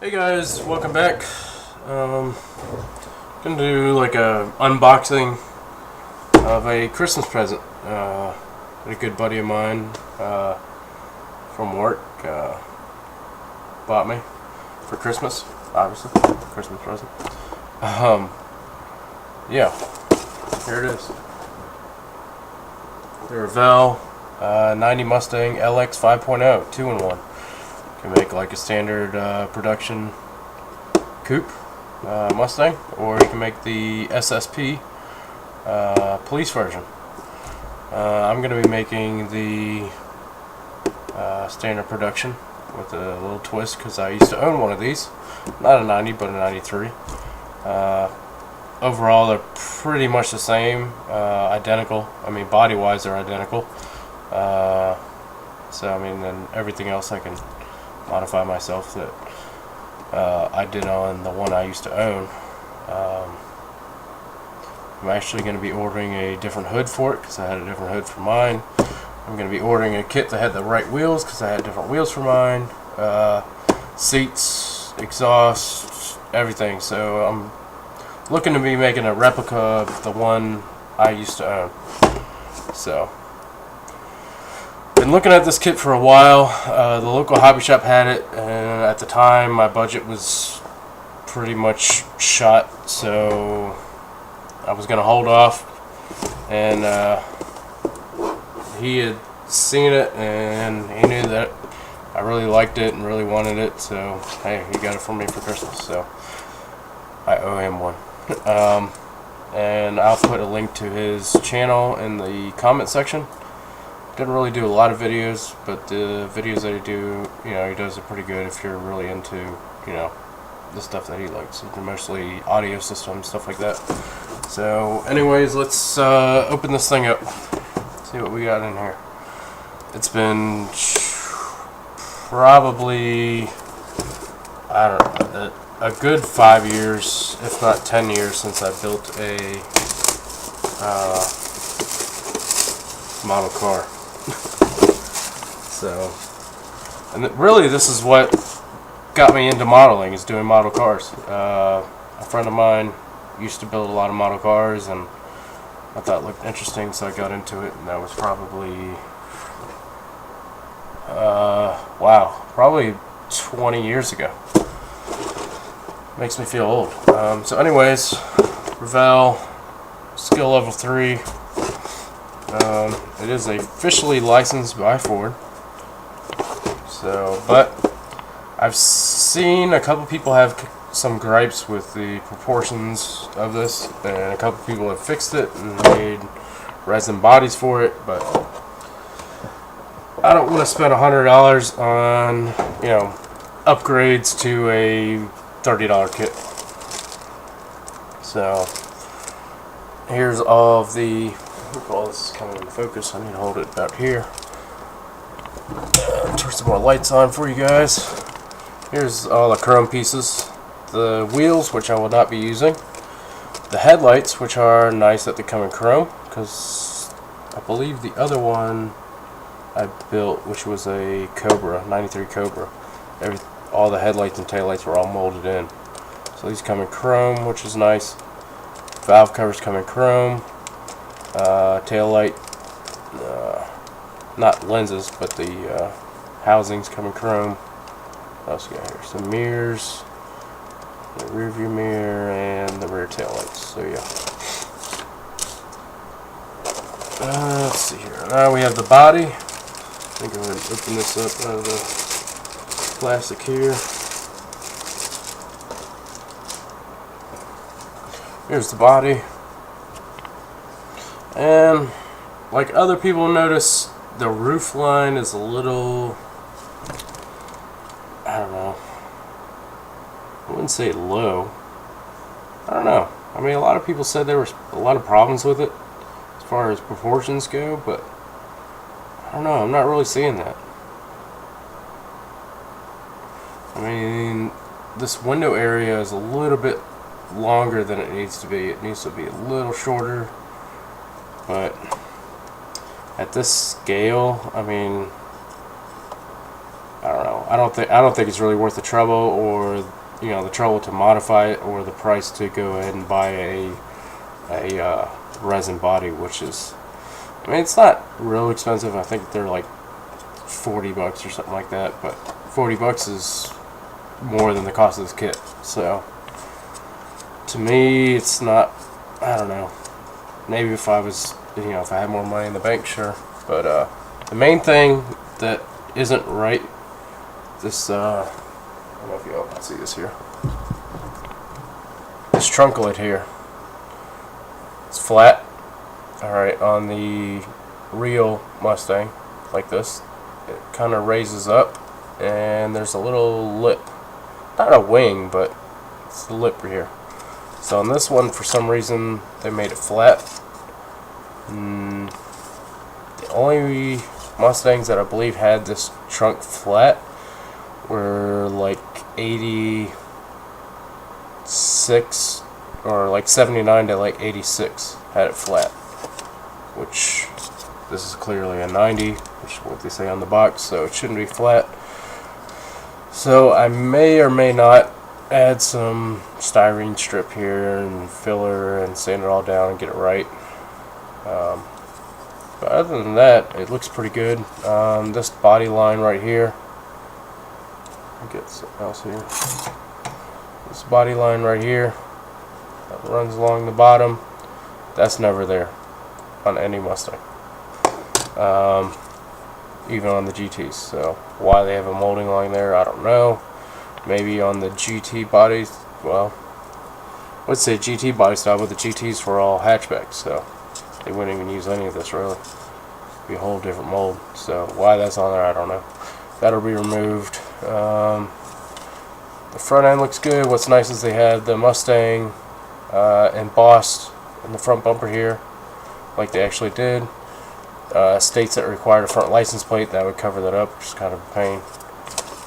Hey guys, welcome back. Gonna do like a unboxing of a Christmas present. A good buddy of mine from work bought me for Christmas. Obviously, Christmas present. Yeah, here it is. The Revell 90 Mustang LX 5.0 2-in-1. Can make like a standard production coupe Mustang, or you can make the SSP police version. I'm going to be making the standard production with a little twist because I used to own one of these. Not a 90, but a 93. Overall, they're pretty much the same, identical. I mean, body-wise, they're identical. So, I mean, then everything else I can modify myself that I did on the one I used to own. I'm actually going to be ordering a different hood for it because I had a different hood for mine. I'm going to be ordering a kit that had the right wheels because I had different wheels for mine. Seats, exhaust, everything. So I'm looking to be making a replica of the one I used to own. So been looking at this kit for a while. The local hobby shop had it, and at the time my budget was pretty much shot, so I was gonna hold off. And he had seen it and he knew that I really liked it and really wanted it, so hey, he got it for me for Christmas, so I owe him one. And I'll put a link to his channel in the comment section. Didn't really do a lot of videos, but the videos that he do, he does it pretty good if you're really into, the stuff that he likes. It's mostly audio systems, stuff like that. So, anyways, let's open this thing up. See what we got in here. It's been probably, I don't know, a good 5 years, if not 10 years, since I built a model car. So, and really this is what got me into modeling, is doing model cars. A friend of mine used to build a lot of model cars, and I thought it looked interesting, so I got into it, and that was probably, probably 20 years ago. Makes me feel old. So anyways, Revell, skill level 3. It is officially licensed by Ford. So, but I've seen a couple people have some gripes with the proportions of this, and a couple people have fixed it and made resin bodies for it, but I don't want to spend $100 on, upgrades to a $30 kit. So, here's all of the, all this is coming into focus. I need to hold it about here. Turn some more lights on for you guys. Here's all the chrome pieces. The wheels, which I will not be using. The headlights, which are nice that they come in chrome, because I believe the other one I built, which was a Cobra, 93 Cobra, all the headlights and taillights were all molded in. So these come in chrome, which is nice. Valve covers come in chrome. Taillight, not lenses, but the housings come in chrome. What else we got here? Some mirrors, the rear view mirror, and the rear tail lights. So yeah. Let's see here. Now we have the body. I'm going to go ahead and open this up out of the plastic here. Here's the body. And like other people notice, the roof line is a little, I don't know, I wouldn't say low. I don't know. I mean, a lot of people said there were a lot of problems with it as far as proportions go, but I don't know, I'm not really seeing that. I mean, this window area is a little bit longer than it needs to be. It needs to be a little shorter, but at this scale, I mean, I don't know, So I don't think it's really worth the trouble, or the trouble to modify it, or the price to go ahead and buy a resin body, which is, I mean, it's not real expensive. I think they're like $40 or something like that, but $40 is more than the cost of this kit. So to me, it's not, I don't know, maybe if I was, if I had more money in the bank, sure. But the main thing that isn't right, this I don't know if you all can see this here, this trunk lid here, it's flat. Alright, on the real Mustang, like this, it kind of raises up, and there's a little lip, not a wing, but it's the lip here. So on this one, for some reason, they made it flat. The only Mustangs that I believe had this trunk flat were like 86, or like 79 to like 86 had it flat, which this is clearly a 90, which is what they say on the box, so it shouldn't be flat. So I may or may not add some styrene strip here and filler and sand it all down and get it right. But other than that, it looks pretty good. This body line right here, I'll get something else here. This body line right here that runs along the bottom, that's never there on any Mustang, even on the GTs. So why they have a molding line there, I don't know. Maybe on the GT bodies, well, let's say GT body style, but the GTs were all hatchbacks, so they wouldn't even use any of this really. It'd be a whole different mold. So why that's on there, I don't know. That'll be removed. The front end looks good. What's nice is they have the Mustang embossed in the front bumper here, like they actually did. States that required a front license plate, that would cover that up, which is kind of a pain.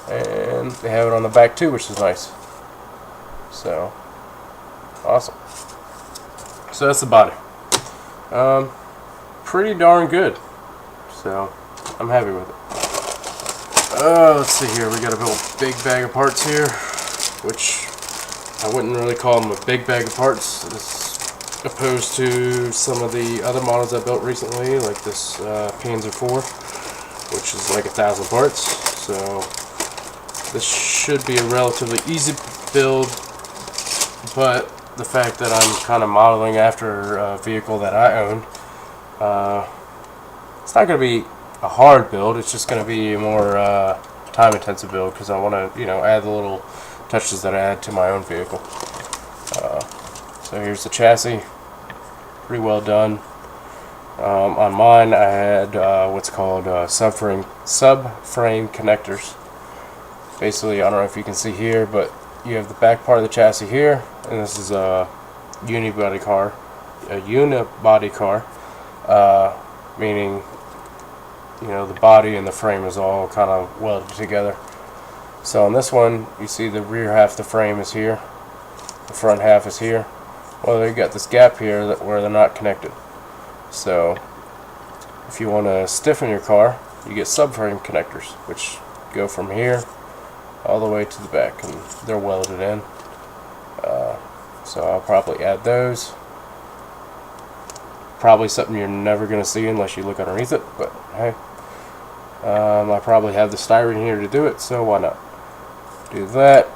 And they have it on the back too, which is nice. So awesome. So that's the body. Pretty darn good. So I'm happy with it. Let's see here. We got a little big bag of parts here, which I wouldn't really call them a big bag of parts, as opposed to some of the other models I built recently, like this Panzer IV, which is like 1,000 parts. So this should be a relatively easy build, but the fact that I'm kind of modeling after a vehicle that I own, it's not going to be a hard build. It's just going to be a more time-intensive build, because I want to, add the little touches that I add to my own vehicle. So here's the chassis, pretty well done. On mine, I had what's called subframe connectors. Basically, I don't know if you can see here, but you have the back part of the chassis here, and this is a unibody car. Meaning, the body and the frame is all kind of welded together. So on this one, you see the rear half of the frame is here, the front half is here. Well, they got this gap here where they're not connected. So if you want to stiffen your car, you get subframe connectors, which go from here all the way to the back, and they're welded in. So I'll probably add those. Probably something you're never going to see unless you look underneath it, but hey, I probably have the styrene here to do it, so why not do that.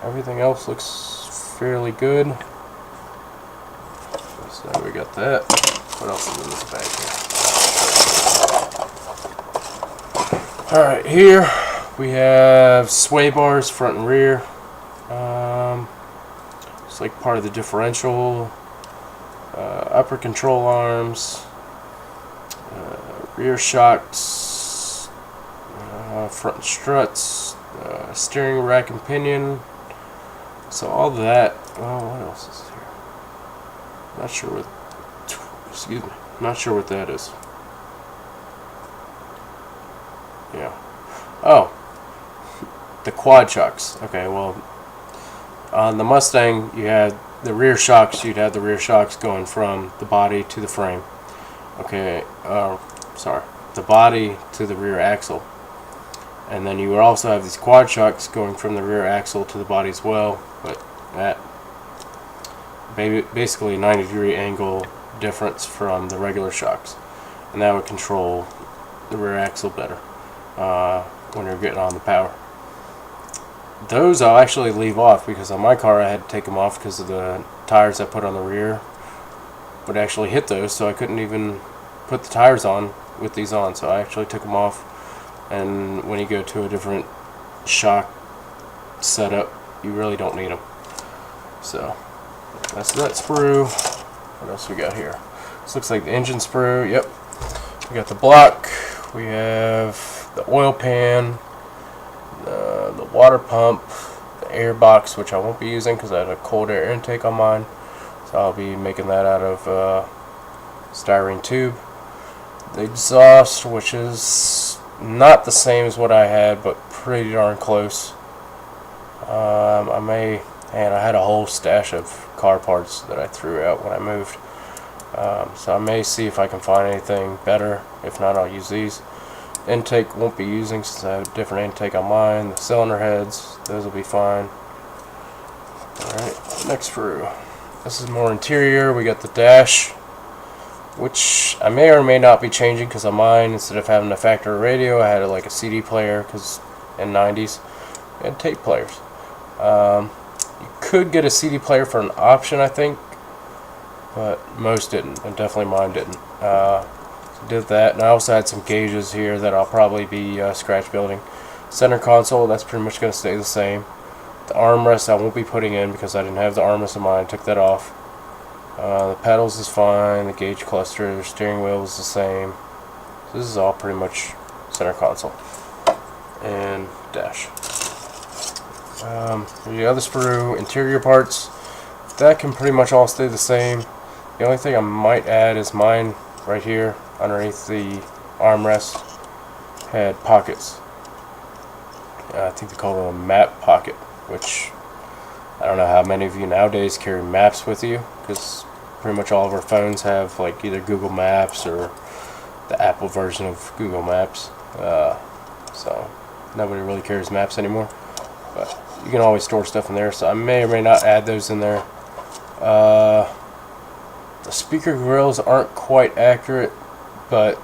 Everything else looks fairly good. So we got that. What else is in this bag here? Alright, here we have sway bars front and rear. It's like part of the differential. Upper control arms, rear shocks, front struts, steering rack and pinion. So all that. Oh, what else is here? Not sure what. Excuse me. Not sure what that is. Yeah. Oh, the quad shocks. Okay, well, on the Mustang, you had the rear shocks. You'd have the rear shocks going from the body to the frame. Okay, sorry, the body to the rear axle. And then you would also have these quad shocks going from the rear axle to the body as well, but at basically 90-degree angle difference from the regular shocks, and that would control the rear axle better when you're getting on the power. Those I'll actually leave off, because on my car I had to take them off because of the tires I put on the rear would actually hit those, so I couldn't even put the tires on with these on, so I actually took them off. And when you go to a different shock setup, you really don't need them. So that's that sprue. What else we got here? This looks like the engine sprue. Yep. We got the block. We have the oil pan, the water pump, the air box, which I won't be using because I had a cold air intake on mine. So I'll be making that out of styrene tube. The exhaust, which is not the same as what I had, but pretty darn close. I had a whole stash of car parts that I threw out when I moved. So I may see if I can find anything better. If not, I'll use these. Intake won't be using since I have a different intake on mine. The cylinder heads, those will be fine. Alright, next sprue. This is more interior. We got the dash, which I may or may not be changing, because on mine, instead of having a factory radio, I had like a CD player, because in 90s we had tape players. You could get a CD player for an option, I think, but most didn't, and definitely mine didn't. So did that, and I also had some gauges here that I'll probably be scratch building. Center console, that's pretty much going to stay the same. The armrest I won't be putting in because I didn't have the armrest in mine, took that off. The pedals is fine, the gauge cluster, the steering wheel is the same. So this is all pretty much center console and dash. The other sprue, interior parts, that can pretty much all stay the same. The only thing I might add is mine right here underneath the armrest had pockets. I think they call them a map pocket, which I don't know how many of you nowadays carry maps with you, because pretty much all of our phones have like either Google Maps or the Apple version of Google Maps. So nobody really carries maps anymore, but you can always store stuff in there, so I may or may not add those in there. The speaker grills aren't quite accurate, but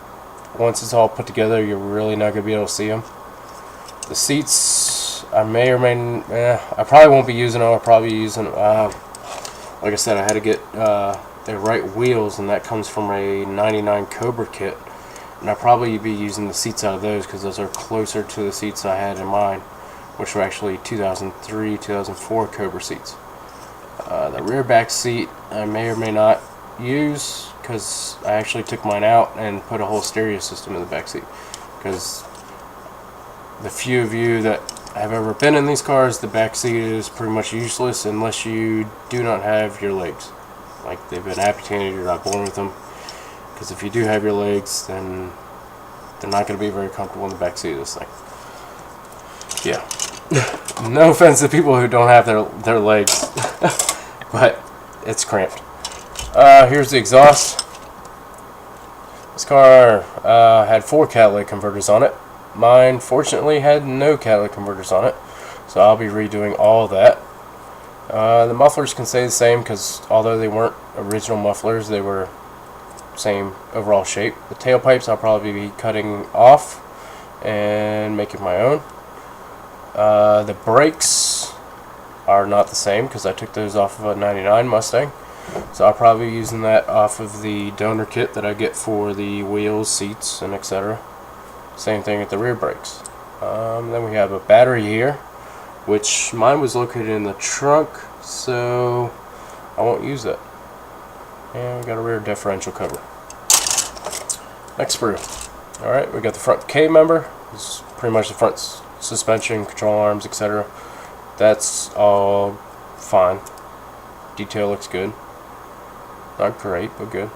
once it's all put together, you're really not going to be able to see them. The seats, I may or may I probably won't be using them. I'll probably be using, like I said, I had to get the right wheels, and that comes from a 99 Cobra kit, and I'll probably be using the seats out of those because those are closer to the seats I had in mind, which were actually 2003, 2004 Cobra seats. The rear back seat I may or may not use because I actually took mine out and put a whole stereo system in the back seat, because the few of you that have ever been in these cars, the back seat is pretty much useless unless you do not have your legs, like they've been amputated, you're not born with them, because if you do have your legs, then they're not going to be very comfortable in the back seat of this thing. Yeah. No offense to people who don't have their legs, but it's cramped. Here's the exhaust. This car had 4 catalytic converters on it. Mine, fortunately, had no catalytic converters on it, so I'll be redoing all of that. The mufflers can stay the same because although they weren't original mufflers, they were same overall shape. The tailpipes I'll probably be cutting off and making my own. The brakes are not the same because I took those off of a 99 Mustang, so I'll probably be using that off of the donor kit that I get for the wheels, seats, and etc. Same thing with the rear brakes. Then we have a battery here, which mine was located in the trunk, so I won't use that. And we got a rear differential cover. Next sprue. Alright, we got the front K member. This is pretty much the front suspension, control arms, etc. That's all fine. Detail looks good. Not great, but good.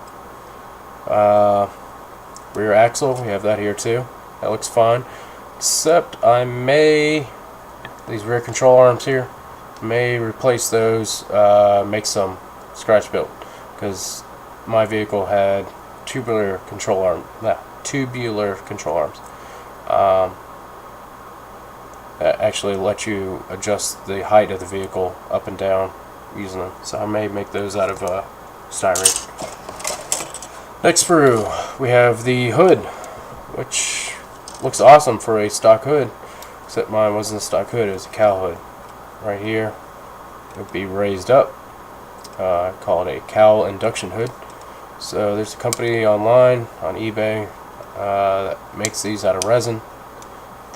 Rear axle, we have that here too. That looks fine. Except I may, these rear control arms here, may replace those, make some scratch build, because my vehicle had tubular control arms. that actually let you adjust the height of the vehicle up and down using them. So I may make those out of styrene. Next sprue, we have the hood, which looks awesome for a stock hood, except mine wasn't a stock hood, it was a cow hood. Right here, it would be raised up. I call it a cowl induction hood. So there's a company online on eBay that makes these out of resin,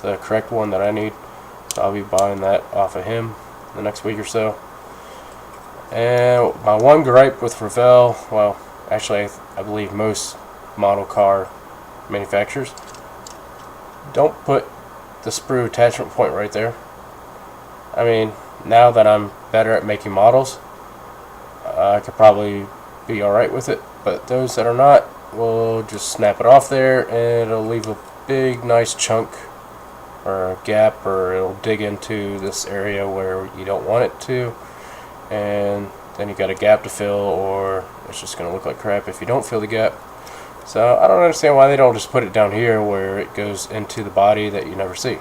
the correct one that I need. So I'll be buying that off of him the next week or so. And my one gripe with Revell, well, actually I believe most model car manufacturers, don't put the sprue attachment point right there. I mean, now that I'm better at making models, I could probably be alright with it, but those that are not will just snap it off there and it'll leave a big nice chunk or a gap, or it'll dig into this area where you don't want it to, and then you got a gap to fill, or it's just going to look like crap if you don't fill the gap. So I don't understand why they don't just put it down here where it goes into the body that you never see.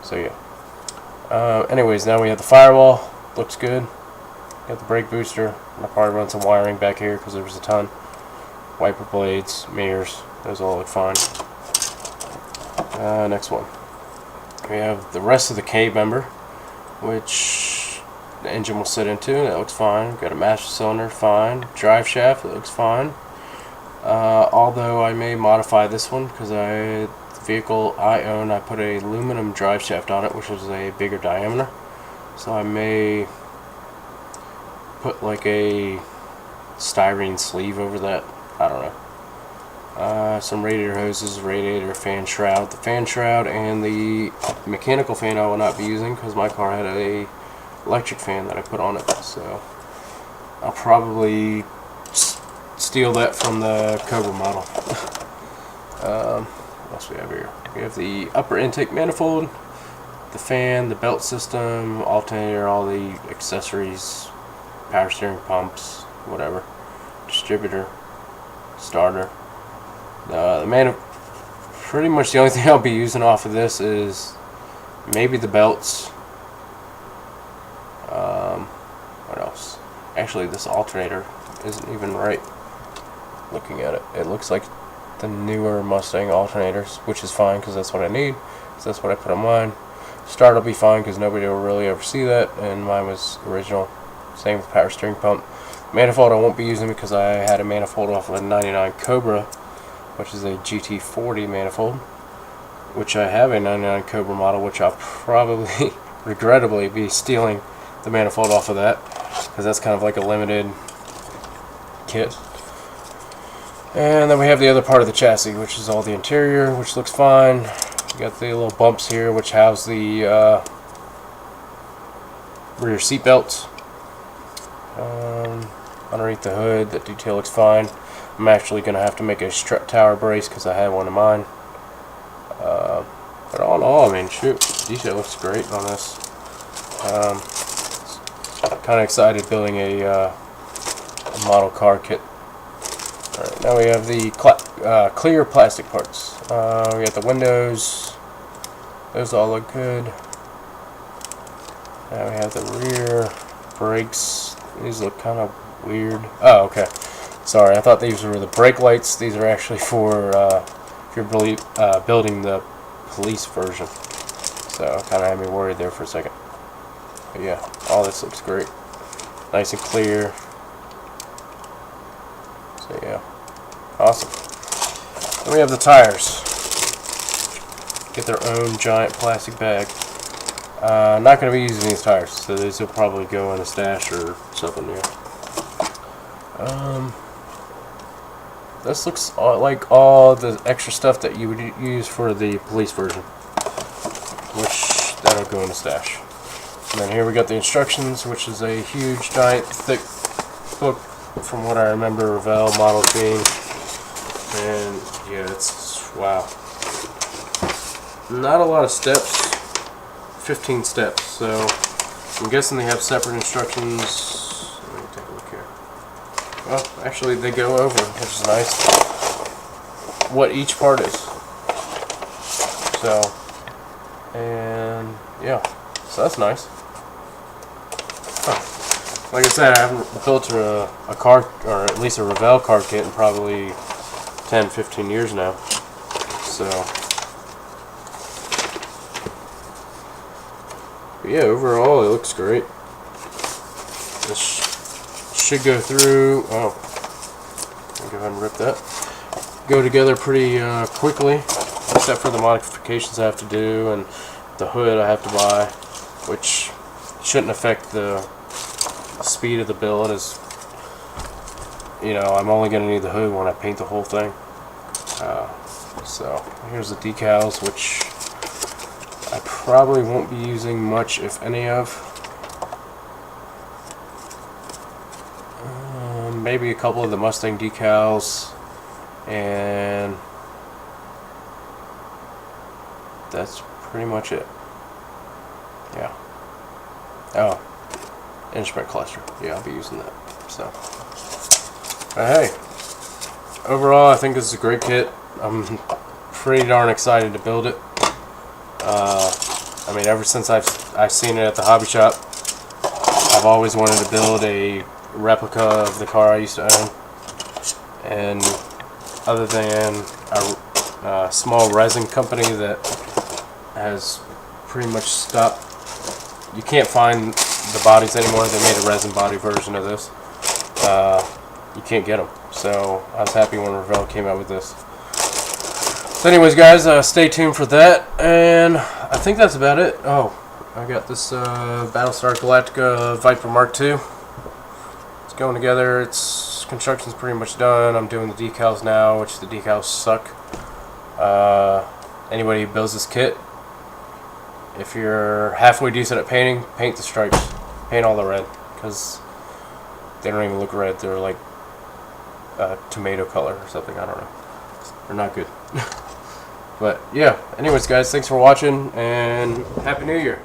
So yeah. Anyways, now we have the firewall. Looks good. Got the brake booster. I'll probably run some wiring back here because there was a ton. Wiper blades, mirrors, those all look fine. Next one. We have the rest of the K member, which the engine will sit into. That looks fine. Got a master cylinder, fine. Drive shaft, it looks fine. Although I may modify this one because the vehicle I own, I put a aluminum drive shaft on it, which is a bigger diameter. So I may put like a styrene sleeve over that. I don't know. Some radiator hoses, radiator fan shroud. The fan shroud and the mechanical fan I will not be using because my car had a electric fan that I put on it. So I'll probably steal that from the Cobra model. What else we have here? We have the upper intake manifold, the fan, the belt system, alternator, all the accessories, power steering pumps, whatever, distributor, starter. Pretty much the only thing I'll be using off of this is maybe the belts. What else? Actually, this alternator isn't even right. Looking at it, it looks like the newer Mustang alternators, which is fine because that's what I need. So that's what I put on mine. Start will be fine because nobody will really ever see that, and mine was original. Same with power steering pump. Manifold I won't be using because I had a manifold off of a 99 Cobra, which is a GT40 manifold, which I have a 99 Cobra model, which I'll probably regrettably be stealing the manifold off of that because that's kind of like a limited kit. And then we have the other part of the chassis, which is all the interior, which looks fine. You got the little bumps here, which house the rear seat belts. Underneath the hood, that detail looks fine. I'm actually going to have to make a strut tower brace because I had one of mine. But all in all, I mean, shoot, detail looks great on this. Kind of excited building a model car kit. Alright, now we have the clear plastic parts. We got the windows. Those all look good. Now we have the rear brakes. These look kind of weird. Oh, okay. Sorry, I thought these were the brake lights. These are actually for if you're building the police version. So kind of had me worried there for a second. But yeah, all this looks great. Nice and clear. So yeah, awesome. Then we have the tires. Get their own giant plastic bag. Not going to be using these tires, so these will probably go in a stash or something new. This looks like all the extra stuff that you would use for the police version, which that'll go in a stash. And then here we got the instructions, which is a huge, giant, thick book from what I remember Revell models being. And yeah, it's wow. Not a lot of steps. 15 steps, so I'm guessing they have separate instructions. Let me take a look here. Well, actually they go over, which is nice, what each part is. So And yeah, so that's nice. Huh. Like I said, I haven't built a car, or at least a Revell car kit, in probably 10-15 years now. So, but yeah, overall it looks great. This should go through. Oh, I'll go ahead and rip that. Go together pretty quickly, except for the modifications I have to do and the hood I have to buy, which shouldn't affect the speed of the build, as you know, I'm only going to need the hood when I paint the whole thing. So here's the decals, which I probably won't be using much, if any of. Maybe a couple of the Mustang decals, and that's pretty much it. Yeah. Oh, instrument cluster. Yeah, I'll be using that. So, hey, overall, I think this is a great kit. I'm pretty darn excited to build it. I mean, ever since I've seen it at the hobby shop, I've always wanted to build a replica of the car I used to own. And other than a small resin company that has pretty much stopped, you can't find the bodies anymore. They made a resin body version of this. You can't get them. So I was happy when Revell came out with this. So anyways, guys, stay tuned for that. And I think that's about it. Oh, I got this Battlestar Galactica Viper Mark II. It's going together. Its construction's pretty much done. I'm doing the decals now, which the decals suck. Anybody who builds this kit, if you're halfway decent at painting, paint the stripes. Paint all the red, because they don't even look red. They're like tomato color or something. I don't know. They're not good. But yeah, anyways, guys, thanks for watching, and Happy New Year.